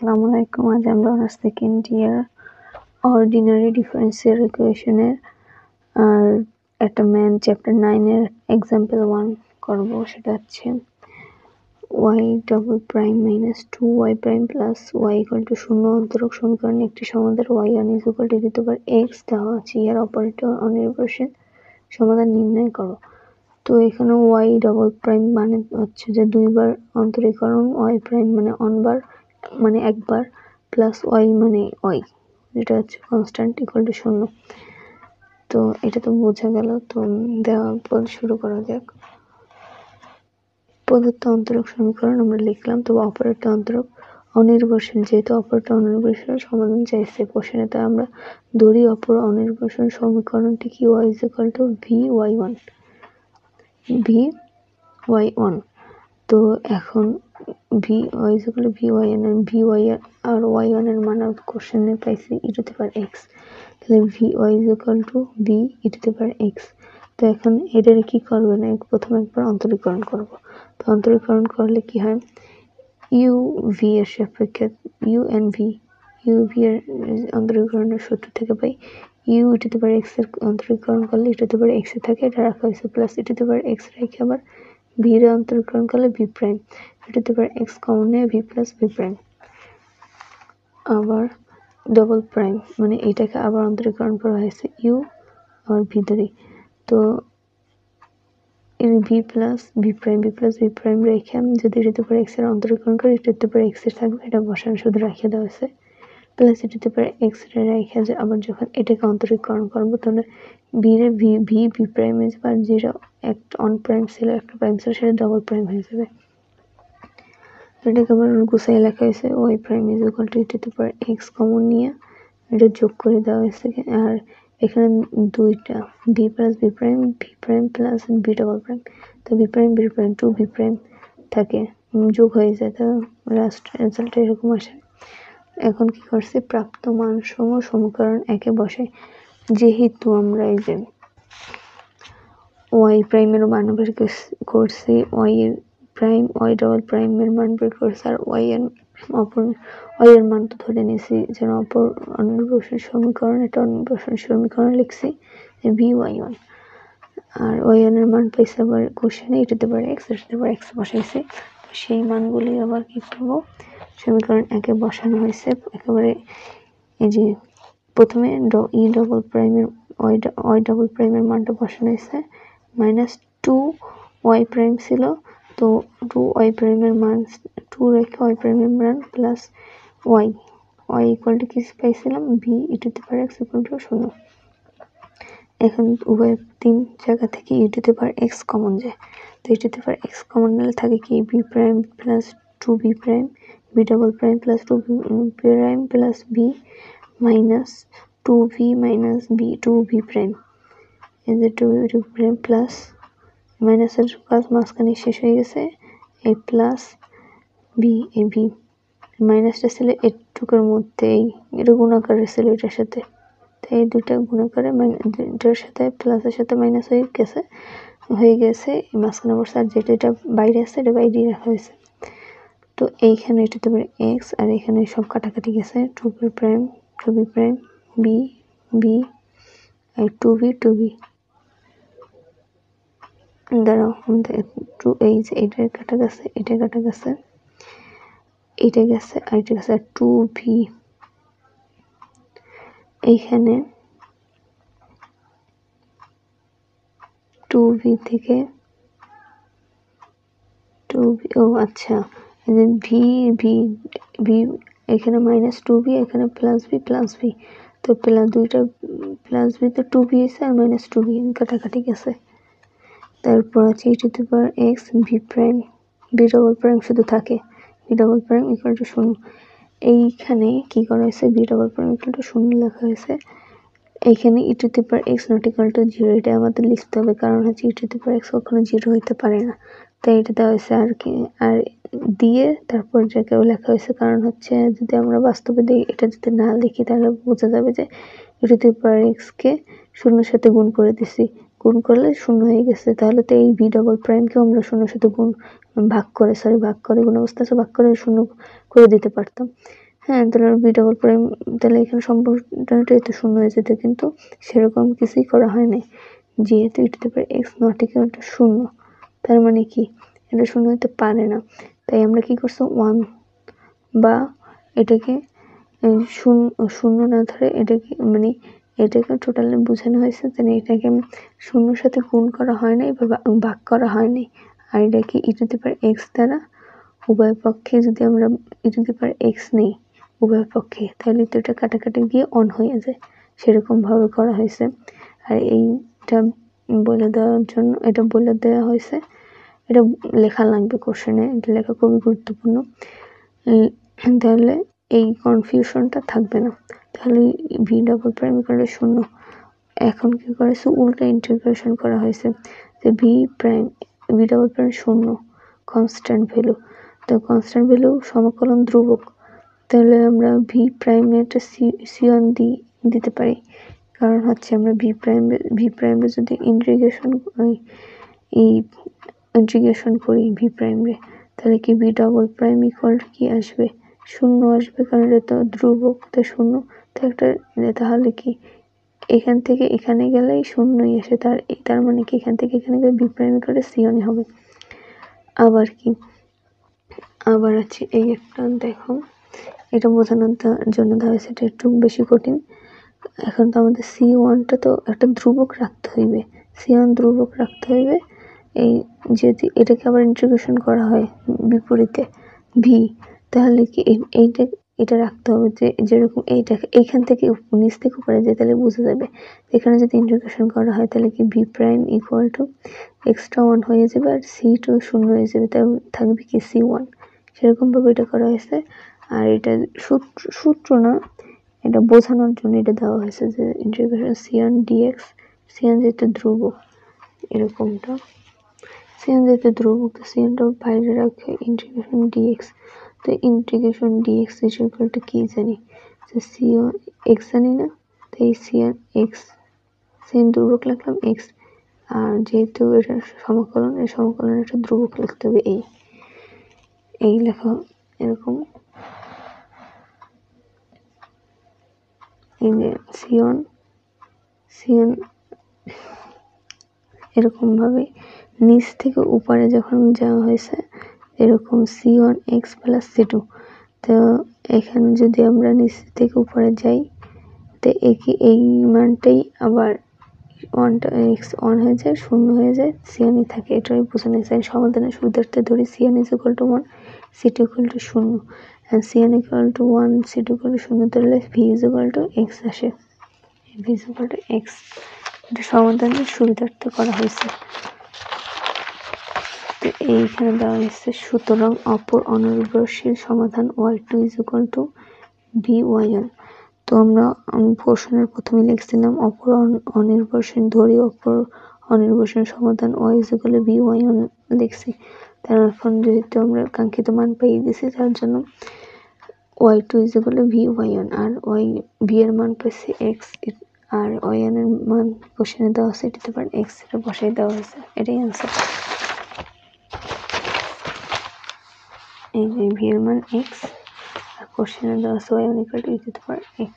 আসসালামু আলাইকুম। আজ আমরা honours second year ordinary differential ইকুয়েশনের আর একটা ম্যান চ্যাপ্টার 9 এর এক্সাম্পল 1 করব। সেটা হচ্ছে y double prime minus 2y prime plus y equal to 0 অন্তরক সমীকরণে একটি সমাধান y1 is equal two x দেওয়া আছে। এর অপারেটর অনির্ভরশীল সমাধান নির্ণয় করো। তো এখানে y ডাবল প্রাইম মানে হচ্ছে যে দুইবার অন্তরীকরণ, y প্রাইম মানে অনবার মানে একবার, প্লাস y মানে y, যেটা হচ্ছে কনস্ট্যান্ট ইকুয়াল টু 0। তো এটা তো বোঝা গেল। তো দেওয়া পদ শুরু করা যাক। প্রদত্ত অন্তরক সমীকরণ আমরা লিখলাম। তো অপারেটর অন্তরক অনির্ভরশীল, যেহেতু অপারেটর অনির্ভরশীল সমাধান চাইছে কোশ্চেনে, তাই আমরা ধরি অপর অনির্ভরশীল সমীকরণটি কি y is equal two vy1। তো এখন vy is equal to vyn, vy আর y1 এর মান কোশ্চেনে পাইছি e⁻x। তাহলে vy is equal to v e⁻x। তো এখন এটার কি করবে না, প্রথমে একবার অন্তরীকরণ করব। তো অন্তরীকরণ করলে কি হয়, u v এর সাপেক্ষে u and v, u v এর অন্তরীকরণের সূত্র থেকে পাই u e⁻x এর অন্তরীকরণ করলে e⁻x এ থাকে, এটা রাখা হয়েছে, প্লাস e⁻x রেখে আবার v এর অন্তরীকরণ করলে v প্রাইম, e⁻x কমন নিয়ে v প্লাস v প্রাইম, আবার ডবল প্রাইম মানে এটাকে আবার অন্তরীকরণ করা হয়েছে u আর v ধরে। তো এর v প্লাস v প্রাইম রেখে আমি যদি e⁻x এর অন্তরীকরণ করি e⁻x এর থাকবে, এটা বসানো শুধু রাখিয়ে দেওয়া হয়েছে, প্লাস e⁻x রেখে যে আবার যখন এটাকে অন্তরীকরণ করবো তাহলে v রে v প্রাইম হয়ে যাবে, আর যেটা একটা অন প্রাইম ছিল একটা প্রাইম ছিল সেটা ডবল প্রাইম হয়ে যাবে। এটাকে আবার গুছাই লেখা হয়েছে y prime is equal two e⁻x common নিয়ে এটা যোগ করে দেওয়া হয়েছে। আর এখানে দুইটা v prime plus v double prime, তো v প্রাইম 2v প্রাইম থাকে, যোগ হয়ে যায়, তো লাস্ট রেজাল্ট এরকম আসে। এখন কি করছি, প্রাপ্ত মান সমূহ সমীকরণ একে বসে। যেহেতু আমরা এই যে y প্রাইমের মান বের করছি, y ডবল প্রাইমের মান বের করছি, আর y এর মান তো ধরে নিয়েছি যেন অপর অনির্ভরশীল সমীকরণ, এটা অনির্ভরশীল সমীকরণ লিখছি vy1, আর y1 এর মান পাইছে আবার কোশ্চেনে e⁻x বসাইছে। সেই মানগুলি আবার কি করবো, সমীকরণ একে বসানো হয়েছে একেবারে। এই যে প্রথমে y ডাবল প্রাইমের মানটা বসানো হয়েছে, মাইনাস 2y প্রাইম ছিল, তো 2y প্রাইমের মান 2 রেখে y প্রাইমের মান প্লাস y ইকুয়াল টু কি পাইছিলাম v e⁻x ইকুয়াল টু 0। এখন উভয় তিন জায়গা থেকে e⁻x কমন যায়, তো e⁻x কমন নিলে থাকে কি v prime plus 2v prime, v double prime plus 2v prime plus v minus 2v minus v 2v prime, এই যে 2v প্রাইম প্লাস মাইনাসের কাজ মাঝখানে শেষ হয়ে গেছে, এই প্লাস v, এই v মাইনাসটা ছিল এটুকুর মধ্যে, এটা গুণাকারে ছিল এটার সাথে, তো এই দুইটা গুণাকারে এটার সাথে প্লাসের সাথে মাইনাস হয়ে গেছে মাঝখানে বসে, আর যেটা বাইরে আছে এটা বাইরে রাখা হয়েছে। তো এইখানে e⁻x আর এখানে সব কাটাকাটি গেছে, 2v প্রাইম b আর 2v দাঁড়াও, এই যে এটা কাটা গেছে, এটা কাটা গেছে, এটা গেছে আর এটা গেছে, 2v এইখানে 2v থেকে 2v, ও আচ্ছা, এই যে v এখানে মাইনাস 2v, এখানে প্লাস v, তো দুইটা প্লাস v তো 2v আছে আর মাইনাস 2v কাটাকাটি গেছে। তারপর আছে e⁻x v prime, v double prime শুধু থাকে, v double prime equal to 0। এইখানে কি করা হয়েছে, v double prime equal to 0 লেখা হয়েছে। এইখানে e⁻x নট ইকুয়াল টু 0 এটা আমাদের লিখতে হবে, কারণ হচ্ছে e⁻x কখনো 0 হইতে পারে না, তাই এটা দেওয়া হয়েছে। আর কি আর দিয়ে তারপর জায়গাও লেখা হয়েছে, কারণ হচ্ছে যদি আমরা বাস্তবে এটা যদি না লিখি তাহলে বোঝা যাবে যে e⁻x কে 0-এর সাথে গুণ করে দিছি, গুণ করলে 0 হয়ে গেছে, তাহলে তো এই v ডবল প্রাইমকেও আমরা 0-এর সাথে ভাগ করে গুণ অবস্থা আছে ভাগ করে 0 করে দিতে পারতাম। হ্যাঁ, তাহলে বি ডাবল প্রাইম, তাহলে এখানে সম্পূর্ণটাই তো শূন্য হয়ে যেত, কিন্তু সেরকম কিছুই করা হয় নাই, যেহেতু e to the power X not equal to শূন্য, তার মানে কি এটা শূন্য হতে পারে না। তাই আমরা কি করছি, 1 বা এটাকে শূন্য না ধরে এটাকে মানে এটাকে টোটালি বোঝানো হয়েছে, তাহলে এটাকে শূন্যর সাথে গুণ করা হয় নাই বা ভাগ করা হয় নাই। আর এটাকে ই টু দি পাওয়ার এক্স দ্বারা উভয় পক্ষে যদি আমরা ই টু দি পাওয়ার এক্স নেই উভয় পক্ষে, তাহলে তো এটা কাটাকাটি গিয়ে অন হয়ে যায়, সেরকম ভাবে করা হয়েছে। আর এইটা বলে দেওয়ার জন্য, এটা বলে দেওয়া হয়েছে, এটা লেখা লাগবে কোশ্চেনে, এটা লেখা খুবই গুরুত্বপূর্ণ, তাহলে এই কনফিউশনটা থাকবে না। তাহলে V double prime equal to শূন্য। এখন কি করেছে, উল্টা ইন্টিগ্রেশন করা হয়েছে, যে ভি ডাবল প্রাইম শূন্য, কনস্ট্যান্ট ভ্যালু, তো কনস্ট্যান্ট ভ্যালু সমাকলন ধ্রুবক, তাহলে আমরা ভি প্রাইমে একটা সিওন দিতে পারি, কারণ হচ্ছে আমরা ভি প্রাইমে যদি ইন্টিগ্রেশন করি ভি প্রাইমে, তাহলে কি ভি ডাবল প্রাইম ইকুয়াল কি আসবে, শূন্য আসবে, কারণ এটা তো ধ্রুবক, তো শূন্য, তো একটা, তাহলে কি এখান থেকে এখানে গেলেই শূন্যই আসে, তার মানে কি এখান থেকে এখানে গেলে ভি প্রাইম ইকুয়াল টু সিওনই হবে। আবার আছে এই একটা, দেখো এটা বোঝানোর জন্য দেওয়া হয়েছে, এটা একটু বেশি কঠিন। এখন তো আমাদের C1টা তো একটা ধ্রুবক রাখতে হইবে, C1 ধ্রুবক রাখতে হইবে, এই যদি এটাকে আবার ইন্টিগ্রেশন করা হয় বিপরীতে ভি, তাহলে কি এটা রাখতে হবে, যে যেরকম এইটাকে এইখান থেকে নিচ থেকে উপরে যায়, তাহলে বোঝা যাবে। এখানে যদি ইন্টিগ্রেশন করা হয় তাহলে কি V prime equal to extra 1 হয়ে যাবে, আর C2 শূন্য হয়ে যাবে, তাই থাকবে কি C1, সেরকম ভাবে এটা করা হয়েছে। আর এটা সূত্র না, এটা বোঝানোর জন্য এটা দেওয়া হয়েছে, যে ইন্টিগ্রেশন সিয়ান ডিএক্স, সিয়ান যেহেতু ধ্রুবক, এরকমটা সিয়ান যেহেতু ধ্রুবক, তো সিয়ানটা বাইরে রাখে, ইন্টিগ্রেশন ডিএক্স, তো ইন্টিগ্রেশন ডিএক্স ইকুয়াল টু কি জানি, যে সিয়ান এক্স জানি না, তো এই সিয়ান এক্স, সিয়ান ধ্রুবক লিখলাম এক্স, আর যেহেতু এটা সমাকলন, এই সমাকলন একটা ধ্রুবক লিখতে হবে, এই লেখা এরকম, এই যে সিয়ন এরকম ভাবে নিচ থেকে উপরে যখন যাওয়া হয়েছে, এরকম C1 x প্লাস C2, তো এখানে যদি আমরা নিচ থেকে উপরে যাই, তো এই মানটাই আবার 1টা x অন হয়ে যায়, শূন্য হয়ে যায়, C1 থাকে, এটাই বোঝানো যায়। সমাধানের সুবিধার্থে ধরি C1 is equal to 1, C2 equal to 0, and C1 equal to 1, C2 equal to 0, তাহলে V is equal to x আসে, V is equal to x, এটা সমাধানের সুবিধার্থে করা হয়েছে। তো এইখানে দেওয়া হয়েছে, সুতরাং অপর অনির্ভরশীল সমাধান y2 is equal to vy1, তো আমরা প্রশ্নের প্রথমে লিখছিলাম অপর অনির্ভরশীল ধরি, অপর অনির্ভরশীল সমাধান y is equal to vy1 লিখছি, তার এখন যেহেতু আমরা কাঙ্ক্ষিত মান পেয়ে গেছি, তার জন্য y2 is equal to vy1, R v এর মান পেয়েছি x, আর y1 এর মান কোশ্চেনে দেওয়া আছে এটাতে পারেন x, এটা বসাই দেওয়া হয়েছে, এটাই অ্যান্সার। এই যে v এর মান x, আর কোশ্চেনে দেওয়া আছে y1 equal to e to the power x।